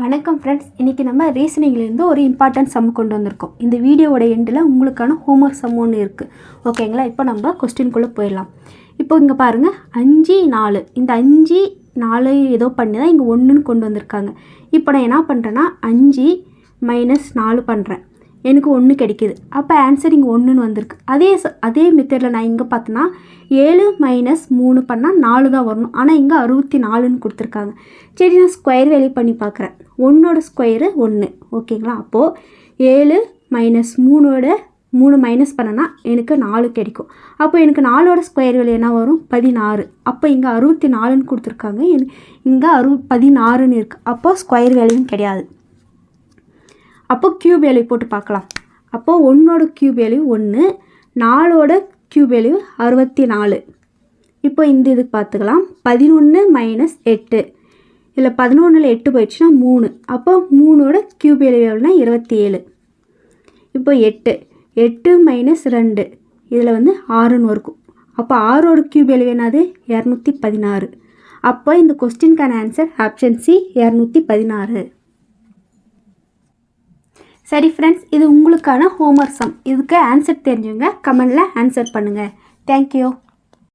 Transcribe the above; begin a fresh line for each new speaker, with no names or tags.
வணக்கம் ஃப்ரெண்ட்ஸ், இன்றைக்கி நம்ம ரீசனிங்லேருந்து ஒரு இம்பார்ட்டன்ட் சம் கொண்டு வந்திருக்கோம். இந்த வீடியோவோட எண்டில் உங்களுக்கான ஹோம்ஒர்க் சம் ஒன்று இருக்குது. ஓகேங்களா? இப்போ நம்ம கொஸ்டின்குள்ளே போயிடலாம். இப்போ இங்கே பாருங்கள், 5 4 இந்த 5 4 ஏதோ பண்ணி தான் இங்கே 1ன்னு கொண்டு வந்திருக்காங்க. இப்போ நான் என்ன பண்ணுறேன்னா 5 - 4 பண்ணுறேன், எனக்கு 1 கிடைக்கிது. அப்போ ஆன்சர் இங்கே 1ன்னு வந்திருக்கு. அதே மெத்தடில் நான் இங்கே பார்த்தேன்னா 7 - 3 பண்ணால் 4 தான் வரணும். ஆனால் இங்கே 64ன்னு கொடுத்துருக்காங்க. சரி, நான் ஸ்கொயர் வேல்யூ பண்ணி பார்க்குறேன். 1ஓட ஸ்கொயரு 1. ஓகேங்களா? அப்போது 7 - 3 மைனஸ் பண்ணனா எனக்கு 4 கிடைக்கும். அப்போ எனக்கு 4ஓட ஸ்கொயர் வேல்யூ என்ன வரும்? 16. அப்போ இங்கே 64ன்னு கொடுத்துருக்காங்க, இங்கே 16ன்னு இருக்குது. அப்போ ஸ்கொயர் வேல்யூவும் கிடையாது. அப்போ க்யூப் வேல்யூ போட்டு பார்க்கலாம். அப்போது 1ஓட க்யூப் வேல்யூ 1, 4ஓட க்யூப் வேல்யூ 64. இப்போ இந்த இதுக்கு பார்த்துக்கலாம். 11 - 8 இதில் 11ல் 8 போயிடுச்சுன்னா 3. அப்போ 3ஓட க்யூப் வேல்யூ எவ்வளோனா 27. இப்போ 8 - 2 இதில் 6ன்னு இருக்கும். அப்போ 6ஓட க்யூப் வேல்யூ என்னது? 216. அப்போ இந்த கொஸ்டினுக்கான ஆன்சர் ஆப்ஷன் சி 216. சரி ஃப்ரெண்ட்ஸ், இது உங்களுக்கான ஹோம்ஒர்க் சம். இதுக்கு ஆன்சர் தெரிஞ்சவங்க கமெண்டில் ஆன்சர் பண்ணுங்கள். தேங்க்யூ.